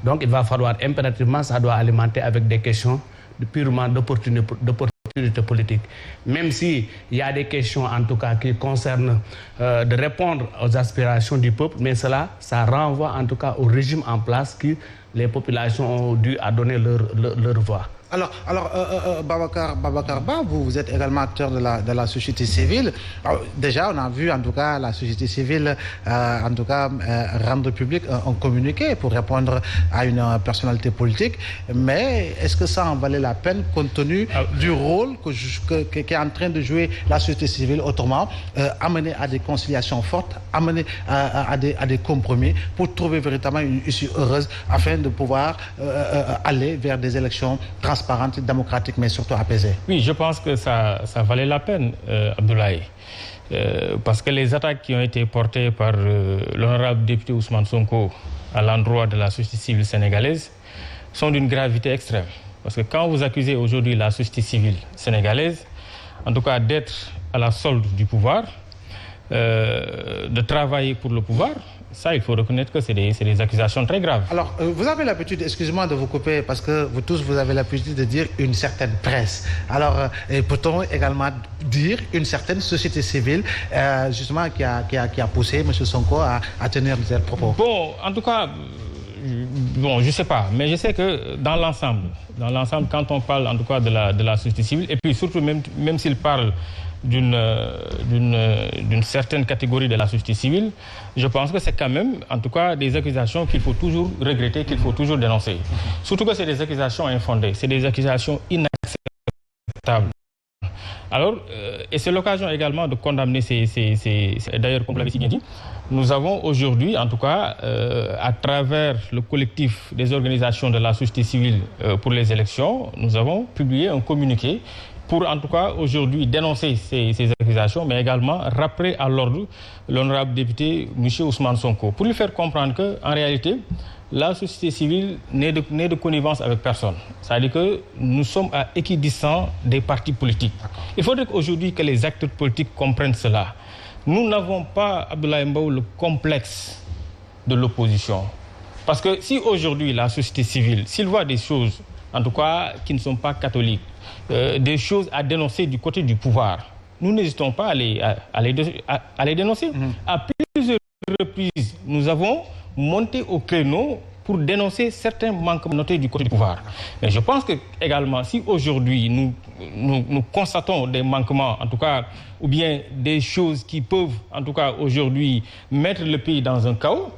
Donc il va falloir impérativement, ça doit alimenter avec des questions purement d'opportunité politique. Même s'il y a des questions en tout cas qui concernent de répondre aux aspirations du peuple, mais ça renvoie en tout cas au régime en place que les populations ont dû à donner leur voix. Alors Babacar Ba, vous êtes également acteur de la société civile. Alors, déjà, on a vu en tout cas la société civile rendre public un communiqué pour répondre à une personnalité politique. Mais est-ce que ça en valait la peine compte tenu du rôle qu'est en train de jouer la société civile, autrement amener à des conciliations fortes, amener à des compromis pour trouver véritablement une issue heureuse afin de pouvoir aller vers des élections transparentes, démocratique, mais surtout apaisée. Oui, je pense que ça valait la peine, Abdoulaye. Parce que les attaques qui ont été portées par l'honorable député Ousmane Sonko à l'endroit de la société civile sénégalaise sont d'une gravité extrême. Parce que quand vous accusez aujourd'hui la société civile sénégalaise, en tout cas d'être à la solde du pouvoir, de travailler pour le pouvoir, ça, il faut reconnaître que c'est des accusations très graves. Alors, vous avez l'habitude, excusez-moi de vous couper, parce que vous tous, vous avez l'habitude de dire une certaine presse. Alors, peut-on également dire une certaine société civile, justement, qui a poussé M. Sonko à tenir de tels propos? Bon, en tout cas, je ne sais pas, mais je sais que dans l'ensemble, quand on parle en tout cas de la société civile, et puis surtout même s'il parle d'une certaine catégorie de la société civile, je pense que c'est quand même, en tout cas, des accusations qu'il faut toujours regretter, qu'il faut toujours dénoncer. Surtout que c'est des accusations infondées, c'est des accusations inacceptables. Alors, et c'est l'occasion également de condamner d'ailleurs, comme l'avait si bien dit, nous avons aujourd'hui, en tout cas, à travers le collectif des organisations de la société civile pour les élections, nous avons publié un communiqué pour en tout cas aujourd'hui dénoncer ces accusations, mais également rappeler à l'ordre l'honorable député M. Ousmane Sonko, pour lui faire comprendre qu'en réalité, la société civile n'est de connivence avec personne. C'est-à-dire que nous sommes à équidistance des partis politiques. Il faudrait qu'aujourd'hui que les acteurs politiques comprennent cela. Nous n'avons pas, Abdoulaye Mbow, le complexe de l'opposition. Parce que si aujourd'hui la société civile, s'il voit des choses, en tout cas qui ne sont pas catholiques, des choses à dénoncer du côté du pouvoir, nous n'hésitons pas à les dénoncer. À plusieurs reprises, nous avons monté au créneau pour dénoncer certains manquements notés du côté du pouvoir. Mais je pense que également, si aujourd'hui nous constatons des manquements, en tout cas, ou bien des choses qui peuvent, en tout cas, aujourd'hui, mettre le pays dans un chaos,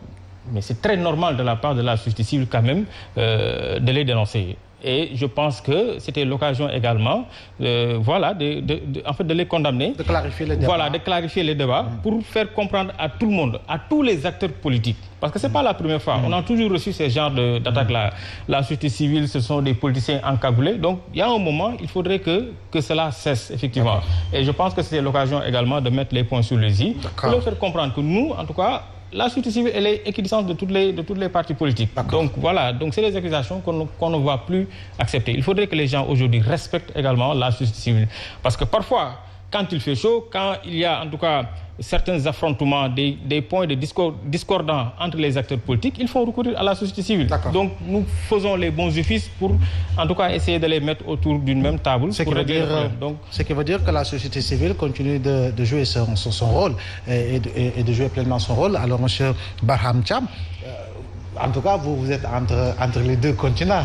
mais c'est très normal de la part de la société civile quand même de les dénoncer. Et je pense que c'était l'occasion également, de les condamner. De clarifier les débats. Voilà, de clarifier les débats pour faire comprendre à tout le monde, à tous les acteurs politiques. Parce que ce n'est pas la première fois. On a toujours reçu ce genre d'attaques-là. La société civile, ce sont des politiciens encagoulés. Donc, il y a un moment, il faudrait que cela cesse, effectivement. Et je pense que c'était l'occasion également de mettre les points sur les i, pour leur faire comprendre que nous, en tout cas, la société civile, elle est équidistante de toutes les partis politiques. Donc voilà, donc c'est des accusations qu'on ne va plus accepter. Il faudrait que les gens aujourd'hui respectent également la société civile. Parce que parfois, quand il fait chaud, quand il y a en tout cas certains affrontements, des points de discordants entre les acteurs politiques, il faut recourir à la société civile. Donc nous faisons les bons offices pour en tout cas essayer de les mettre autour d'une même table. Ce qui veut dire que la société civile continue de jouer son rôle et de jouer pleinement son rôle. Alors M. Barham Thiam, en tout cas, vous êtes entre les deux continents.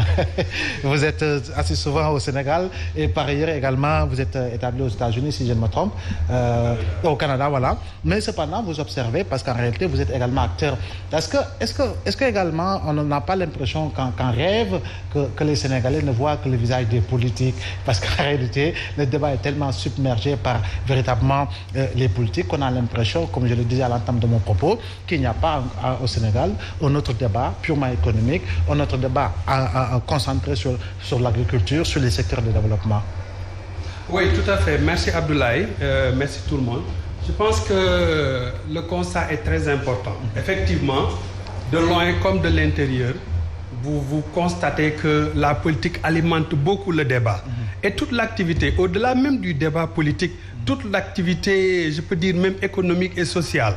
Vous êtes assez souvent au Sénégal et par ailleurs également, vous êtes établi aux États-Unis, si je ne me trompe, au Canada, voilà. Mais cependant, vous observez, parce qu'en réalité, vous êtes également acteur. Est-ce que également, on n'a pas l'impression qu'en rêve que les Sénégalais ne voient que le visage des politiques? Parce qu'en réalité, le débat est tellement submergé par véritablement les politiques qu'on a l'impression, comme je le disais à l'entame de mon propos, qu'il n'y a pas au Sénégal un autre débat purement économique, notre débat concentré sur l'agriculture, sur les secteurs de développement. Oui, tout à fait. Merci Abdoulaye, merci tout le monde. Je pense que le constat est très important. Effectivement, de loin comme de l'intérieur, vous constatez que la politique alimente beaucoup le débat. Et toute l'activité, au-delà même du débat politique, toute l'activité, je peux dire même économique et sociale.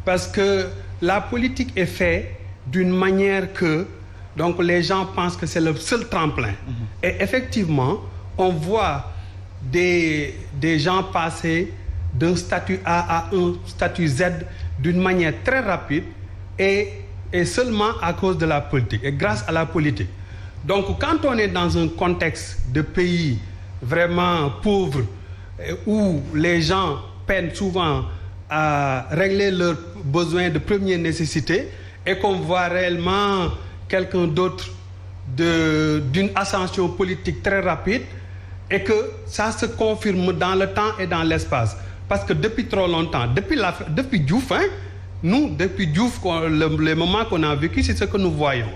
Parce que la politique est faite d'une manière que Donc les gens pensent que c'est le seul tremplin. Et effectivement, on voit des gens passer d'un statut A à un statut Z d'une manière très rapide et seulement à cause de la politique et grâce à la politique. Donc quand on est dans un contexte de pays vraiment pauvre où les gens peinent souvent à régler leurs besoins de première nécessité et qu'on voit réellement quelqu'un d'autre d'une ascension politique très rapide et que ça se confirme dans le temps et dans l'espace. Parce que depuis trop longtemps, depuis Diouf, depuis Diouf, les moments qu'on a vécu, c'est ce que nous voyons.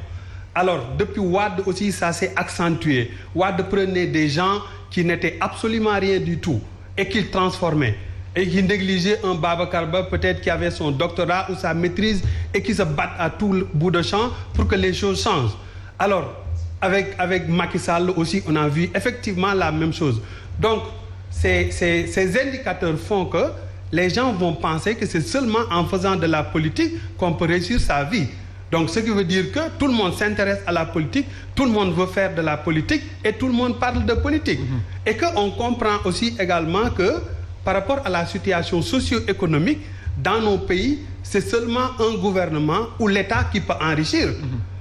Alors, depuis Wade aussi, ça s'est accentué. Wade prenait des gens qui n'étaient absolument rien du tout et qu'il transformait. Et qui négligeait un Babacar Ba, peut-être qui avait son doctorat ou sa maîtrise et qui se battent à tout le bout de champ pour que les choses changent. Alors, avec Macky Sall aussi, on a vu effectivement la même chose. Donc, ces indicateurs font que les gens vont penser que c'est seulement en faisant de la politique qu'on peut réussir sa vie. Donc, ce qui veut dire que tout le monde s'intéresse à la politique, tout le monde veut faire de la politique et tout le monde parle de politique. Et qu'on comprend aussi également que par rapport à la situation socio-économique, dans nos pays, c'est seulement un gouvernement ou l'État qui peut enrichir.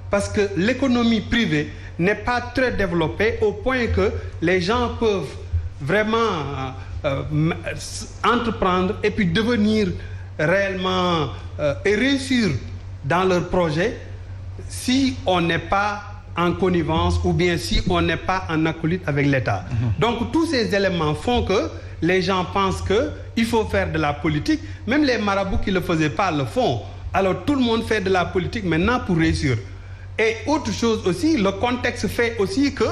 Parce que l'économie privée n'est pas très développée au point que les gens peuvent vraiment entreprendre et puis devenir réellement et réussir dans leur projet si on n'est pas en connivence ou bien si on n'est pas en acolyte avec l'État. Donc tous ces éléments font que les gens pensent qu'il faut faire de la politique. Même les marabouts qui ne le faisaient pas le font. Alors tout le monde fait de la politique maintenant pour réussir. Et autre chose aussi, le contexte fait aussi que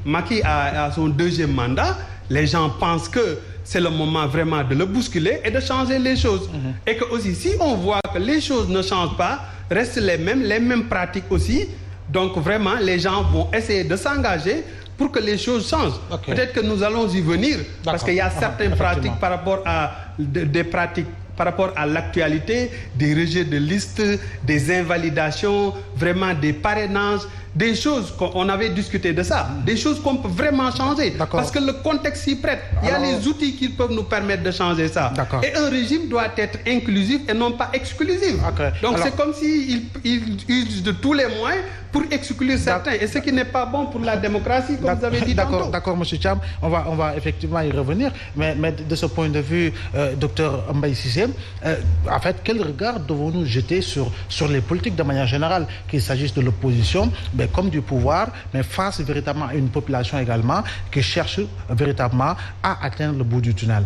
Macky a son deuxième mandat. Les gens pensent que c'est le moment vraiment de le bousculer et de changer les choses. Et que aussi, si on voit que les choses ne changent pas, restent les mêmes pratiques aussi. Donc vraiment, les gens vont essayer de s'engager pour que les choses changent. Peut-être que nous allons y venir, parce qu'il y a certaines pratiques par rapport à des pratiques par rapport à l'actualité, des rejets de listes, des invalidations, vraiment des parrainages, des choses qu'on avait discuté de ça, des choses qu'on peut vraiment changer, parce que le contexte s'y prête. Il y a les outils qui peuvent nous permettre de changer ça. Et un régime doit être inclusif et non pas exclusif. Donc c'est comme s'il use de tous les moyens pour exclure certains, et ce qui n'est pas bon pour la démocratie, comme vous avez dit tantôt. D'accord, M. Thiam, on va effectivement y revenir, mais de ce point de vue, Dr Mbaye Cissé, en fait, quel regard devons-nous jeter sur les politiques de manière générale, qu'il s'agisse de l'opposition, comme du pouvoir, mais face véritablement à une population également qui cherche véritablement à atteindre le bout du tunnel?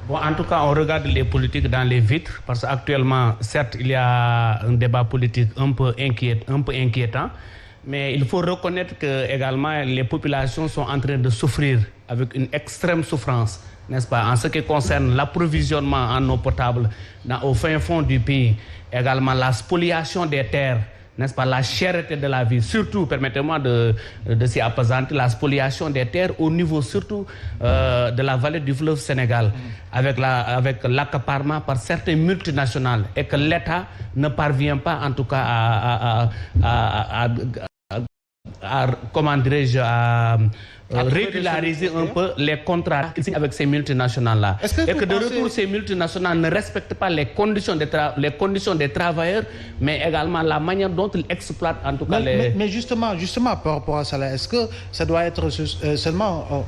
Bon, en tout cas, on regarde les politiques dans les vitres, parce qu'actuellement, certes, il y a un débat politique un peu inquiétant, mais il faut reconnaître que également les populations sont en train de souffrir avec une extrême souffrance, n'est-ce pas, en ce qui concerne l'approvisionnement en eau potable au fin fond du pays, également la spoliation des terres, n'est-ce pas, la cherté de la vie, surtout, permettez-moi de s'y appesantir, la spoliation des terres au niveau surtout de la vallée du fleuve Sénégal, avec l'accaparement par certaines multinationales, et que l'État ne parvient pas en tout cas comment dirais-je, à régulariser un peu les contrats avec ces multinationales-là. Et que de retour, ces multinationales ne respectent pas les conditions des travailleurs, mais également la manière dont ils exploitent en tout cas les... Mais justement, par rapport à ça, est-ce que ça doit être seulement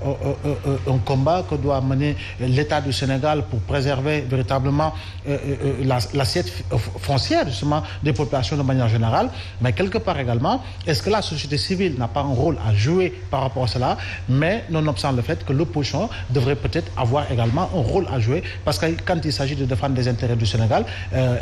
un combat que doit mener l'État du Sénégal pour préserver véritablement l'assiette foncière justement des populations de manière générale, mais quelque part également, est-ce que la société civile n'a pas un rôle à jouer par rapport à cela, mais nonobstant le fait que l'opposition devrait peut-être avoir également un rôle à jouer, parce que quand il s'agit de défendre les intérêts du Sénégal,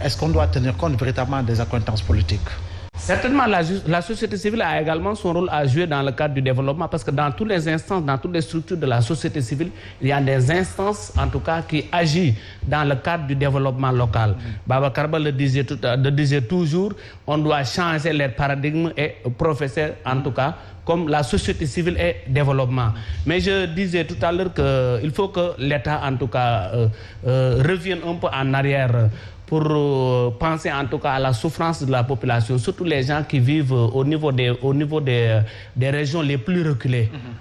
est-ce qu'on doit tenir compte véritablement des accointances politiques? Certainement, la société civile a également son rôle à jouer dans le cadre du développement, parce que dans toutes les instances, dans toutes les structures de la société civile, il y a des instances, en tout cas, qui agissent dans le cadre du développement local. Babacar Ba le disait toujours, on doit changer les paradigmes et professer, en tout cas, comme la société civile et développement. Mais je disais tout à l'heure qu'il faut que l'État, en tout cas, revienne un peu en arrière pour penser en tout cas à la souffrance de la population, surtout les gens qui vivent au niveau des régions les plus reculées.